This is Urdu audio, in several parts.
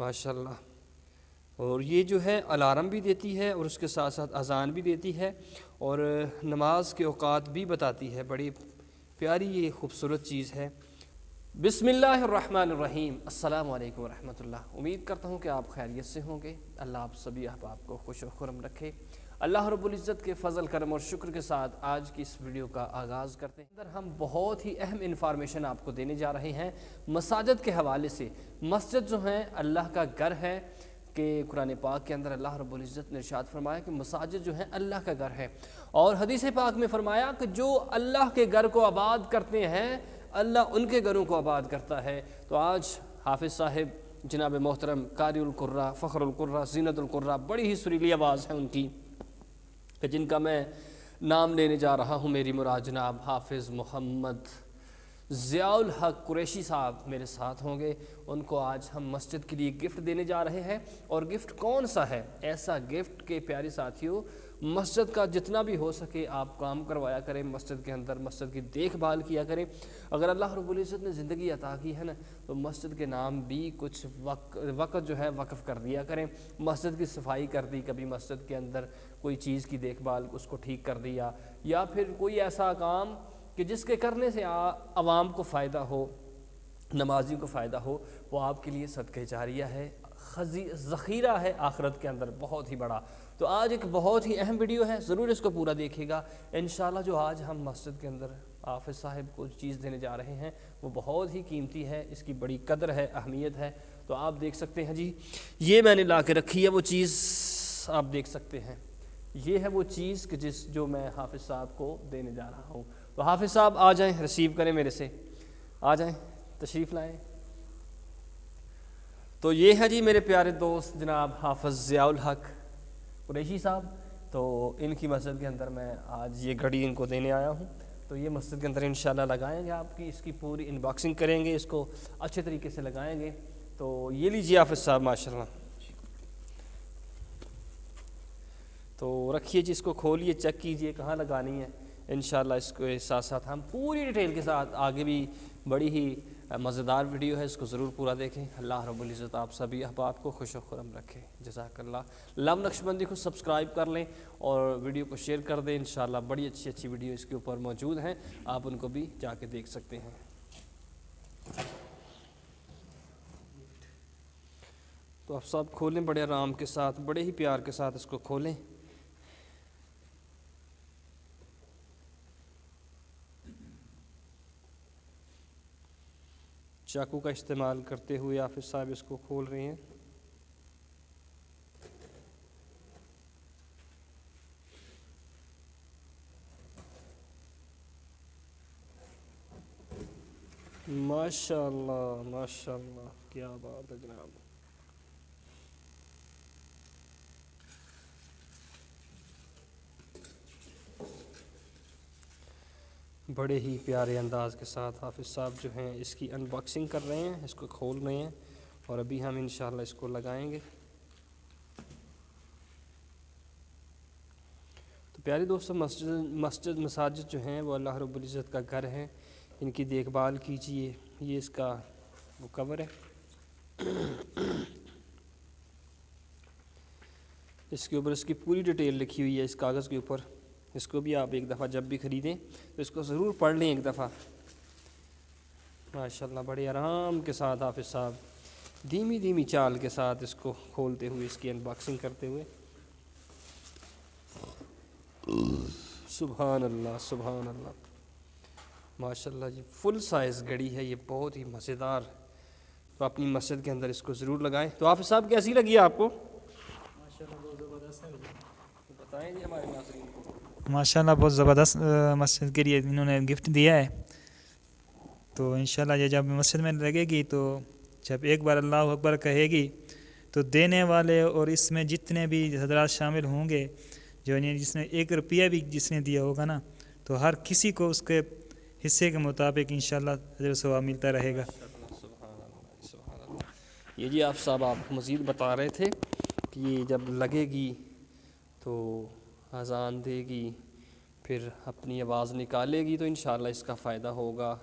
ماشاءاللہ. اور یہ جو ہے الارم بھی دیتی ہے اور اس کے ساتھ ساتھ اذان بھی دیتی ہے اور نماز کے اوقات بھی بتاتی ہے. بڑی پیاری یہ خوبصورت چیز ہے. بسم اللہ الرحمن الرحیم. السلام علیکم ورحمۃ اللہ. امید کرتا ہوں کہ آپ خیریت سے ہوں گے. اللہ آپ سبھی احباب کو خوش و خرم رکھے. اللہ رب العزت کے فضل کرم اور شکر کے ساتھ آج کی اس ویڈیو کا آغاز کرتے ہیں. اندر ہم بہت ہی اہم انفارمیشن آپ کو دینے جا رہے ہیں مساجد کے حوالے سے. مسجد جو ہیں اللہ کا گھر ہے کہ قرآن پاک کے اندر اللہ رب العزت نے ارشاد فرمایا کہ مساجد جو ہیں اللہ کا گھر ہے. اور حدیث پاک میں فرمایا کہ جو اللہ کے گھر کو آباد کرتے ہیں اللہ ان کے گھروں کو آباد کرتا ہے. تو آج حافظ صاحب جناب محترم قاری القراء فخر القراء زینت القراء, بڑی ہی سریلی آواز ہے ان کی کہ جن کا میں نام لینے جا رہا ہوں. میری مراد جناب حافظ محمد ضیاء الحق قریشی صاحب میرے ساتھ ہوں گے. ان کو آج ہم مسجد کے لیے گفٹ دینے جا رہے ہیں. اور گفٹ کون سا ہے؟ ایسا گفٹ کہ پیارے ساتھیوں مسجد کا جتنا بھی ہو سکے آپ کام کروایا کریں مسجد کے اندر, مسجد کی دیکھ بھال کیا کریں. اگر اللہ رب العزت نے زندگی عطا کی ہے نا تو مسجد کے نام بھی کچھ وقت جو ہے وقف کر دیا کریں. مسجد کی صفائی کر دی, کبھی مسجد کے اندر کوئی چیز کی دیکھ بھال اس کو ٹھیک کر دیا, یا پھر کوئی ایسا کام کہ جس کے کرنے سے عوام کو فائدہ ہو, نمازیوں کو فائدہ ہو, وہ آپ کے لیے صدقہ جاریہ ہے, ذخیرہ ہے آخرت کے اندر بہت ہی بڑا. تو آج ایک بہت ہی اہم ویڈیو ہے, ضرور اس کو پورا دیکھیے گا انشاءاللہ. جو آج ہم مسجد کے اندر حافظ صاحب کو چیز دینے جا رہے ہیں وہ بہت ہی قیمتی ہے, اس کی بڑی قدر ہے, اہمیت ہے. تو آپ دیکھ سکتے ہیں جی, یہ میں نے لا کے رکھی ہے وہ چیز, آپ دیکھ سکتے ہیں یہ ہے وہ چیز کہ جو میں حافظ صاحب کو دینے جا رہا ہوں. تو حافظ صاحب آ جائیں, ریسیو کریں میرے سے, آ جائیں, تشریف لائیں. تو یہ ہے جی میرے پیارے دوست جناب حافظ ضیاء الحق قریشی صاحب. تو ان کی مسجد کے اندر میں آج یہ گھڑی ان کو دینے آیا ہوں. تو یہ مسجد کے اندر انشاءاللہ لگائیں گے, آپ کی اس کی پوری انباکسنگ کریں گے, اس کو اچھے طریقے سے لگائیں گے. تو یہ لیجیے حافظ صاحب ماشاءاللہ. تو رکھیے جی, اس کو کھولیے, چیک کیجئے کہاں لگانی ہے. انشاءاللہ اس کے ساتھ ساتھ ہم پوری ڈیٹیل کے ساتھ آگے بھی بڑی ہی مزیدار ویڈیو ہے, اس کو ضرور پورا دیکھیں. اللہ رب العزت آپ سبھی احباب کو خوش و خرم رکھے. جزاک اللہ. لم نقشبندی کو سبسکرائب کر لیں اور ویڈیو کو شیئر کر دیں. انشاءاللہ بڑی اچھی ویڈیو اس کے اوپر موجود ہیں, آپ ان کو بھی جا کے دیکھ سکتے ہیں. تو آپ سب کھولیں بڑے آرام کے ساتھ, بڑے ہی پیار کے ساتھ اس کو کھولیں. چاقو کا استعمال کرتے ہوئے حافظ صاحب اس کو کھول رہے ہیں. ماشاءاللہ ماشاءاللہ, کیا بات ہے جناب. بڑے ہی پیارے انداز کے ساتھ حافظ صاحب جو ہیں اس کی انباکسنگ کر رہے ہیں, اس کو کھول رہے ہیں, اور ابھی ہم انشاءاللہ اس کو لگائیں گے. تو پیارے دوستو مساجد جو ہیں وہ اللہ رب العزت کا گھر ہے, ان کی دیکھ بھال کیجیے. یہ اس کا وہ کور ہے, اس کے اوپر اس کی پوری ڈیٹیل لکھی ہوئی ہے اس کاغذ کے اوپر. اس کو بھی آپ ایک دفعہ جب بھی خریدیں تو اس کو ضرور پڑھ لیں ایک دفعہ. ماشاءاللہ بڑے آرام کے ساتھ حافظ صاحب دھیمی چال کے ساتھ اس کو کھولتے ہوئے, اس کی انباکسنگ کرتے ہوئے. سبحان اللہ سبحان اللہ, ماشاءاللہ جی فل سائز گھڑی ہے یہ, بہت ہی مزیدار. تو اپنی مسجد کے اندر اس کو ضرور لگائیں. تو حافظ صاحب کیسی لگی آپ کو؟ بتائیں جی ہمارے ناظرین کو. ماشاءاللہ بہت زبردست مسجد کے لیے انہوں نے گفٹ دیا ہے. تو انشاءاللہ یہ جب مسجد میں لگے گی تو جب ایک بار اللہ اکبر کہے گی تو دینے والے اور اس میں جتنے بھی حضرات شامل ہوں گے, جو جس نے 1 روپیہ بھی جس نے دیا ہوگا نا, تو ہر کسی کو اس کے حصے کے مطابق انشاءاللہ اجر و ثواب ملتا رہے گا. سبحان اللہ سبحان اللہ. یہ جی آپ صاحب آپ مزید بتا رہے تھے کہ یہ جب لگے گی تو اذان دے گی, پھر اپنی آواز نکالے گی, تو انشاءاللہ اس کا فائدہ ہوگا.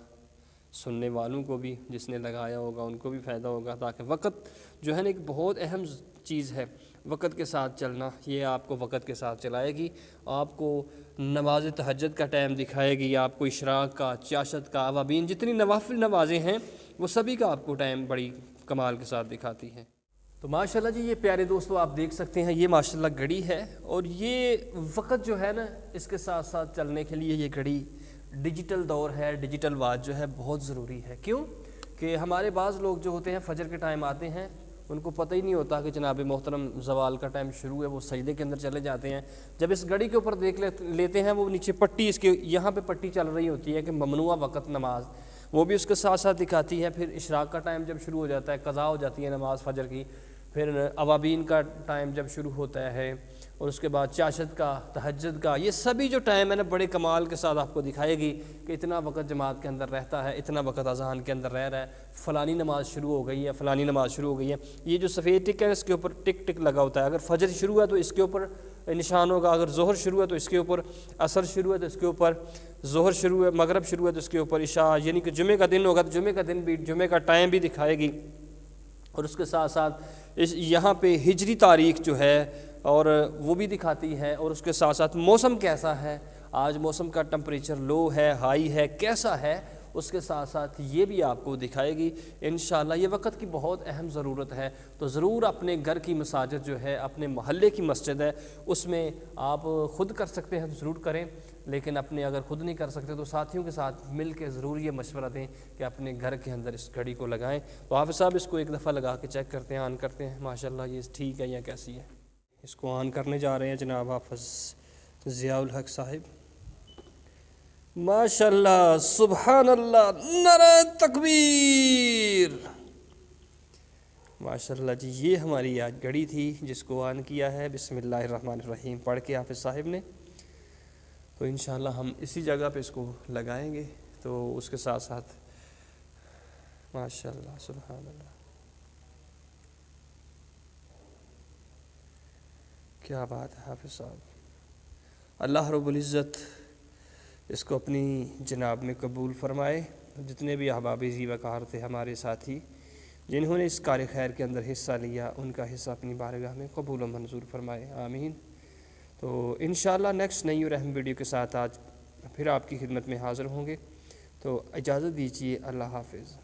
سننے والوں کو بھی، جس نے لگایا ہوگا ان کو بھی فائدہ ہوگا، تاکہ وقت جو ہے نا ایک بہت اہم چیز ہے، وقت کے ساتھ چلنا، یہ آپ کو وقت کے ساتھ چلائے گی، آپ کو نماز تہجد کا ٹائم دکھائے گی، آپ کو اشراق کا، چاشت کا، اوابین، جتنی نوافل نمازیں ہیں وہ سبھی کا آپ کو ٹائم بڑی کمال کے ساتھ دکھاتی ہے۔ تو ماشاءاللہ جی، یہ پیارے دوستو آپ دیکھ سکتے ہیں، یہ ماشاءاللہ گھڑی ہے، اور یہ وقت جو ہے نا اس کے ساتھ ساتھ چلنے کے لیے یہ گھڑی ڈیجیٹل دور ہے، ڈیجیٹل واچ جو ہے بہت ضروری ہے۔ کیوں کہ ہمارے بعض لوگ جو ہوتے ہیں فجر کے ٹائم آتے ہیں، ان کو پتہ ہی نہیں ہوتا کہ جناب محترم زوال کا ٹائم شروع ہے، وہ سجدے کے اندر چلے جاتے ہیں۔ جب اس گھڑی کے اوپر دیکھ لیتے ہیں، وہ نیچے پٹی، اس کے یہاں پہ پٹی چل رہی ہوتی ہے کہ ممنوع وقت نماز، وہ بھی اس کے ساتھ ساتھ دکھاتی ہے۔ پھر اشراق کا ٹائم جب شروع ہو جاتا ہے، قضا ہو جاتی ہے نماز فجر کی، پھر اوابین کا ٹائم جب شروع ہوتا ہے، اور اس کے بعد چاشت کا، تہجد کا، یہ سبھی جو ٹائم ہے نا بڑے کمال کے ساتھ آپ کو دکھائے گی کہ اتنا وقت جماعت کے اندر رہتا ہے، اتنا وقت اذان کے اندر رہ رہا ہے، فلانی نماز شروع ہو گئی ہے، فلانی نماز شروع ہو گئی ہے۔ یہ جو سفید ٹک ہے اس کے اوپر ٹک ٹک لگا ہوتا ہے، اگر فجر شروع ہے تو اس کے اوپر نشان ہوگا، اگر ظہر شروع ہے تو اس کے اوپر، عصر شروع ہے تو اس کے اوپر، ظہر شروع ہے، مغرب شروع ہے تو اس کے اوپر، عشاء، یعنی کہ جمعہ کا دن ہوگا تو جمعہ کا دن بھی، جمعہ کا ٹائم بھی دکھائے گی، اور اس کے ساتھ ساتھ یہاں پہ ہجری تاریخ جو ہے اور وہ بھی دکھاتی ہے، اور اس کے ساتھ ساتھ موسم کیسا ہے، آج موسم کا ٹمپریچر لو ہے، ہائی ہے، کیسا ہے، اس کے ساتھ ساتھ یہ بھی آپ کو دکھائے گی انشاءاللہ۔ یہ وقت کی بہت اہم ضرورت ہے، تو ضرور اپنے گھر کی مساجد جو ہے، اپنے محلے کی مسجد ہے، اس میں آپ خود کر سکتے ہیں تو ضرور کریں، لیکن اپنے اگر خود نہیں کر سکتے تو ساتھیوں کے ساتھ مل کے ضرور یہ مشورہ دیں کہ اپنے گھر کے اندر اس گھڑی کو لگائیں۔ تو حافظ صاحب اس کو ایک دفعہ لگا کے چیک کرتے ہیں، آن کرتے ہیں، ماشاءاللہ یہ ٹھیک ہے یا کیسی ہے۔ اس کو آن کرنے جا رہے ہیں جناب حافظ ضیاء الحق صاحب۔ ماشاءاللہ، سبحان اللہ، نعرہ تکبیر۔ ماشاءاللہ جی، یہ ہماری آج گھڑی تھی جس کو آن کیا ہے بسم اللہ الرحمن الرحیم پڑھ کے حافظ صاحب نے۔ تو انشاءاللہ ہم اسی جگہ پہ اس کو لگائیں گے، تو اس کے ساتھ ساتھ ماشاءاللہ، سبحان اللہ، کیا بات ہے حافظ صاحب۔ اللہ رب العزت اس کو اپنی جناب میں قبول فرمائے۔ جتنے بھی احباب ذی وقار تھے، ہمارے ساتھی جنہوں نے اس کار خیر کے اندر حصہ لیا، ان کا حصہ اپنی بارگاہ میں قبول و منظور فرمائے، آمین۔ تو انشاءاللہ نیکسٹ نئی اور اہم ویڈیو کے ساتھ آج پھر آپ کی خدمت میں حاضر ہوں گے، تو اجازت دیجیے، اللہ حافظ۔